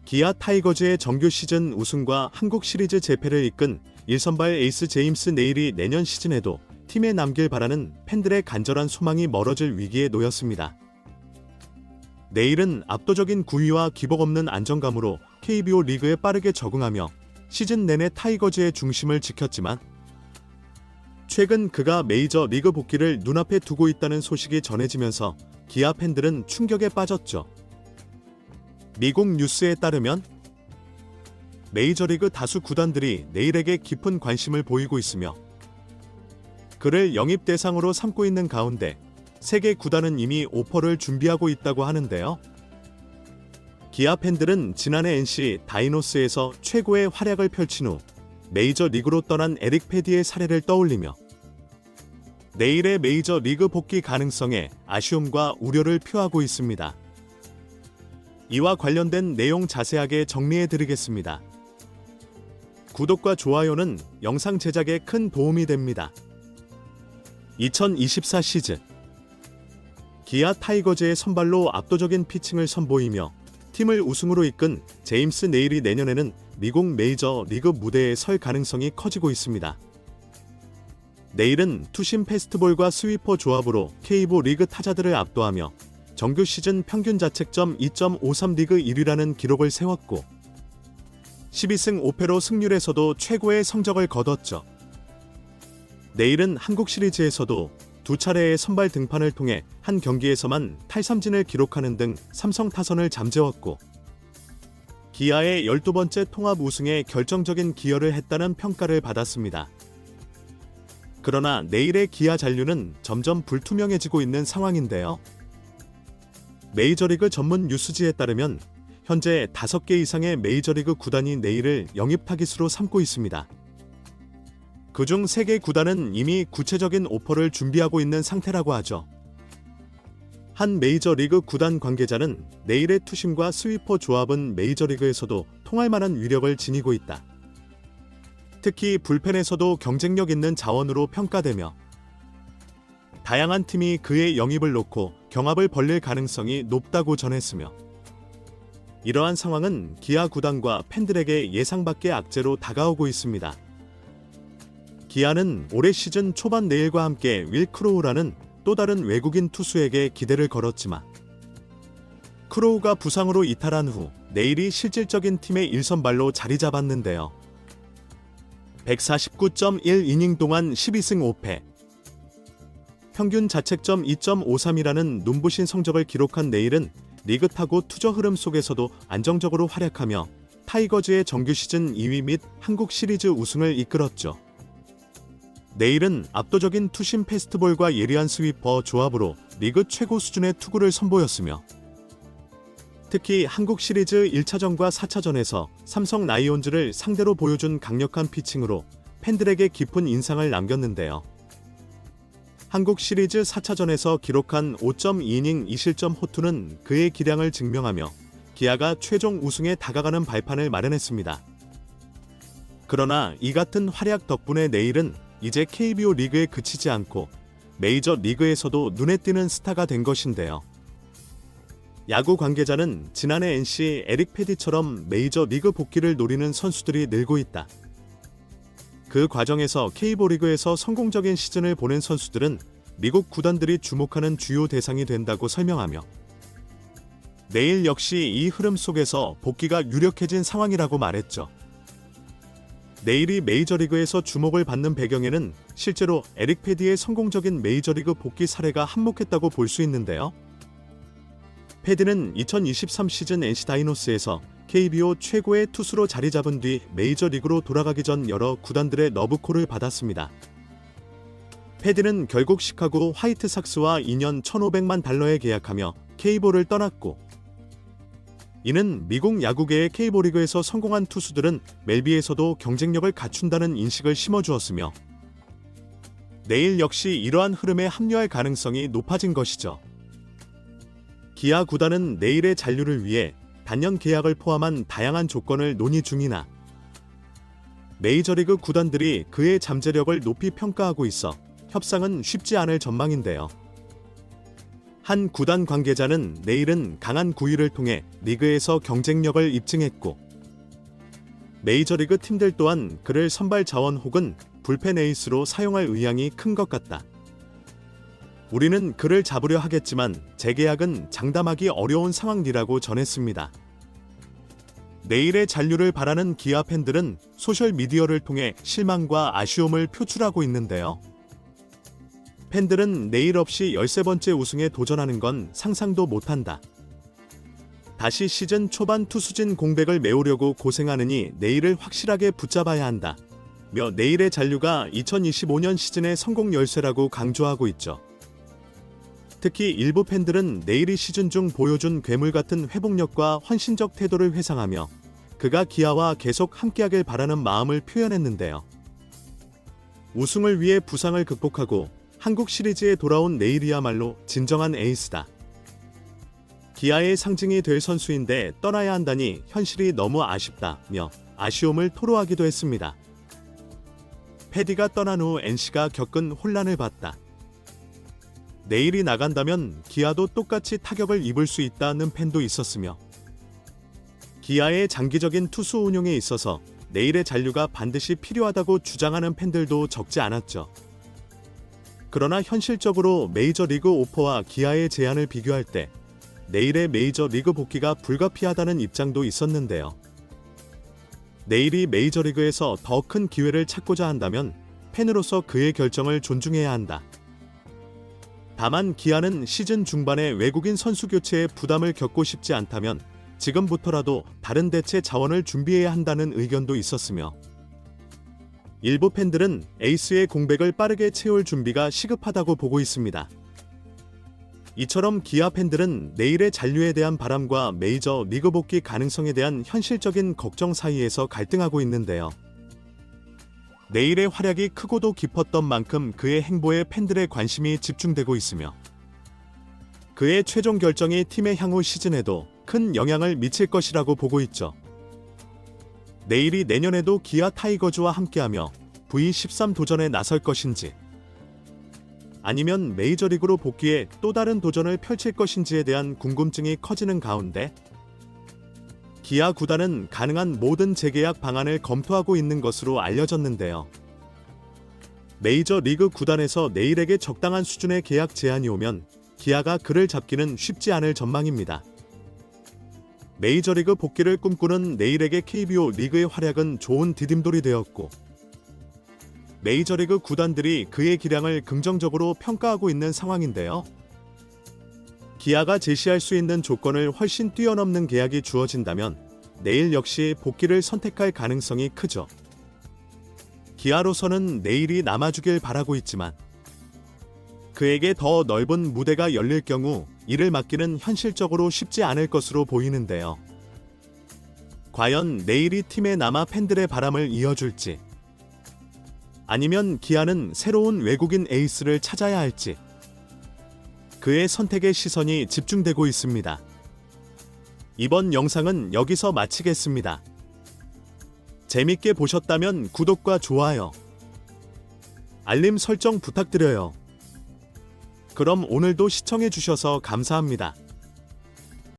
기아 타이거즈의 정규 시즌 우승과 한국 시리즈 재패를 이끈 1선발 에이스 제임스 네일이 내년 시즌에도 팀에 남길 바라는 팬들의 간절한 소망이 멀어질 위기에 놓였습니다. 네일은 압도적인 구위와 기복 없는 안정감으로 KBO 리그에 빠르게 적응하며 시즌 내내 타이거즈의 중심을 지켰지만 최근 그가 메이저 리그 복귀를 눈앞에 두고 있다는 소식이 전해지면서 기아 팬들은 충격에 빠졌죠. 미국 뉴스에 따르면 메이저리그 다수 구단들이 네일에게 깊은 관심을 보이고 있으며 그를 영입 대상으로 삼고 있는 가운데 3개 구단은 이미 오퍼를 준비하고 있다고 하는데요. 기아 팬들은 지난해 NC 다이노스에서 최고의 활약을 펼친 후 메이저리그로 떠난 에릭 패디의 사례를 떠올리며 네일의 메이저리그 복귀 가능성에 아쉬움과 우려를 표하고 있습니다. 이와 관련된 내용 자세하게 정리해드리겠습니다. 구독과 좋아요는 영상 제작에 큰 도움이 됩니다. 2024 시즌 기아 타이거즈의 선발로 압도적인 피칭을 선보이며 팀을 우승으로 이끈 제임스 네일이 내년에는 미국 메이저 리그 무대에 설 가능성이 커지고 있습니다. 네일은 투심 패스트볼과 스위퍼 조합으로 KBO 리그 타자들을 압도하며 정규 시즌 평균 자책점 2.53 리그 1위라는 기록을 세웠고 12승 5패로 승률에서도 최고의 성적을 거뒀죠. 네일은 한국 시리즈에서도 2차례의 선발 등판을 통해 한 경기에서만 탈삼진을 기록하는 등 삼성 타선을 잠재웠고 기아의 12번째 통합 우승에 결정적인 기여를 했다는 평가를 받았습니다. 그러나 네일의 기아 잔류는 점점 불투명해지고 있는 상황인데요. 메이저리그 전문 뉴스지에 따르면 현재 5개 이상의 메이저리그 구단이 네일을 영입 타깃으로 삼고 있습니다. 그중 3개 구단은 이미 구체적인 오퍼를 준비하고 있는 상태라고 하죠. 한 메이저리그 구단 관계자는 네일의 투심과 스위퍼 조합은 메이저리그에서도 통할 만한 위력을 지니고 있다. 특히 불펜에서도 경쟁력 있는 자원으로 평가되며 다양한 팀이 그의 영입을 놓고 경합을 벌릴 가능성이 높다고 전했으며 이러한 상황은 기아 구단과 팬들에게 예상 밖의 악재로 다가오고 있습니다. 기아는 올해 시즌 초반 네일과 함께 윌 크로우라는 또 다른 외국인 투수에게 기대를 걸었지만 크로우가 부상으로 이탈한 후 네일이 실질적인 팀의 1선발로 자리 잡았는데요. 149.1이닝 동안 12승 5패, 평균 자책점 2.53이라는 눈부신 성적을 기록한 네일은 리그 타고 투저 흐름 속에서도 안정적으로 활약하며 타이거즈의 정규 시즌 2위 및 한국 시리즈 우승을 이끌었죠. 네일은 압도적인 투심 패스트볼과 예리한 스위퍼 조합으로 리그 최고 수준의 투구를 선보였으며 특히 한국 시리즈 1차전과 4차전에서 삼성 라이온즈를 상대로 보여준 강력한 피칭으로 팬들에게 깊은 인상을 남겼는데요. 한국 시리즈 4차전에서 기록한 5.2이닝 2실점 호투는 그의 기량을 증명하며 기아가 최종 우승에 다가가는 발판을 마련했습니다. 그러나 이 같은 활약 덕분에 네일은 이제 KBO 리그에 그치지 않고 메이저 리그에서도 눈에 띄는 스타가 된 것인데요. 야구 관계자는 지난해 NC 에릭 패디처럼 메이저 리그 복귀를 노리는 선수들이 늘고 있다. 그 과정에서 KBO 리그에서 성공적인 시즌을 보낸 선수들은 미국 구단들이 주목하는 주요 대상이 된다고 설명하며 네일 역시 이 흐름 속에서 복귀가 유력해진 상황이라고 말했죠. 네일이 메이저리그에서 주목을 받는 배경에는 실제로 에릭 패디의 성공적인 메이저리그 복귀 사례가 한몫했다고 볼 수 있는데요. 패디는 2023 시즌 NC 다이노스에서 KBO 최고의 투수로 자리 잡은 뒤 메이저리그로 돌아가기 전 여러 구단들의 러브콜을 받았습니다. 패디는 결국 시카고 화이트삭스와 2년 1,500만 달러에 계약하며 KBO를 떠났고 이는 미국 야구계의 KBO 리그에서 성공한 투수들은 멜비에서도 경쟁력을 갖춘다는 인식을 심어주었으며 네일 역시 이러한 흐름에 합류할 가능성이 높아진 것이죠. 기아 구단은 네일의 잔류를 위해 단년 계약을 포함한 다양한 조건을 논의 중이나 메이저리그 구단들이 그의 잠재력을 높이 평가하고 있어 협상은 쉽지 않을 전망인데요. 한 구단 관계자는 내일은 강한 구위를 통해 리그에서 경쟁력을 입증했고, 메이저리그 팀들 또한 그를 선발 자원 혹은 불펜 에이스로 사용할 의향이 큰 것 같다. 우리는 그를 잡으려 하겠지만 재계약은 장담하기 어려운 상황이라고 전했습니다. 내일의 잔류를 바라는 기아 팬들은 소셜미디어를 통해 실망과 아쉬움을 표출하고 있는데요. 팬들은 내일 없이 13번째 우승에 도전하는 건 상상도 못한다. 다시 시즌 초반 투수진 공백을 메우려고 고생하느니 내일을 확실하게 붙잡아야 한다. 며 내일의 잔류가 2025년 시즌의 성공 열쇠라고 강조하고 있죠. 특히 일부 팬들은 내일이 시즌 중 보여준 괴물 같은 회복력과 헌신적 태도를 회상하며 그가 기아와 계속 함께하길 바라는 마음을 표현했는데요. 우승을 위해 부상을 극복하고 한국 시리즈에 돌아온 내일이야말로 진정한 에이스다. 기아의 상징이 될 선수인데 떠나야 한다니 현실이 너무 아쉽다며 아쉬움을 토로하기도 했습니다. 패디가 떠난 후 NC가 겪은 혼란을 봤다. 내일이 나간다면 기아도 똑같이 타격을 입을 수 있다는 팬도 있었으며, 기아의 장기적인 투수 운용에 있어서 내일의 잔류가 반드시 필요하다고 주장하는 팬들도 적지 않았죠. 그러나 현실적으로 메이저리그 오퍼와 기아의 제안을 비교할 때 내일의 메이저리그 복귀가 불가피하다는 입장도 있었는데요. 내일이 메이저리그에서 더 큰 기회를 찾고자 한다면 팬으로서 그의 결정을 존중해야 한다. 다만 기아는 시즌 중반에 외국인 선수 교체에 부담을 겪고 싶지 않다면 지금부터라도 다른 대체 자원을 준비해야 한다는 의견도 있었으며, 일부 팬들은 에이스의 공백을 빠르게 채울 준비가 시급하다고 보고 있습니다. 이처럼 기아 팬들은 내일의 잔류에 대한 바람과 메이저 리그 복귀 가능성에 대한 현실적인 걱정 사이에서 갈등하고 있는데요. 내일의 활약이 크고도 깊었던 만큼 그의 행보에 팬들의 관심이 집중되고 있으며, 그의 최종 결정이 팀의 향후 시즌에도 큰 영향을 미칠 것이라고 보고 있죠. 내일이 내년에도 기아 타이거즈와 함께하며 V13 도전에 나설 것인지, 아니면 메이저리그로 복귀해 또 다른 도전을 펼칠 것인지에 대한 궁금증이 커지는 가운데, 기아 구단은 가능한 모든 재계약 방안을 검토하고 있는 것으로 알려졌는데요. 메이저리그 구단에서 내일에게 적당한 수준의 계약 제안이 오면 기아가 그를 잡기는 쉽지 않을 전망입니다. 메이저리그 복귀를 꿈꾸는 내일에게 KBO 리그의 활약은 좋은 디딤돌이 되었고, 메이저리그 구단들이 그의 기량을 긍정적으로 평가하고 있는 상황인데요. 기아가 제시할 수 있는 조건을 훨씬 뛰어넘는 계약이 주어진다면 내일 역시 복귀를 선택할 가능성이 크죠. 기아로서는 내일이 남아주길 바라고 있지만, 그에게 더 넓은 무대가 열릴 경우 이를 막기는 현실적으로 쉽지 않을 것으로 보이는데요. 과연 내일이 팀에 남아 팬들의 바람을 이어줄지, 아니면 기아는 새로운 외국인 에이스를 찾아야 할지, 그의 선택의 시선이 집중되고 있습니다. 이번 영상은 여기서 마치겠습니다. 재밌게 보셨다면 구독과 좋아요, 알림 설정 부탁드려요. 그럼 오늘도 시청해주셔서 감사합니다.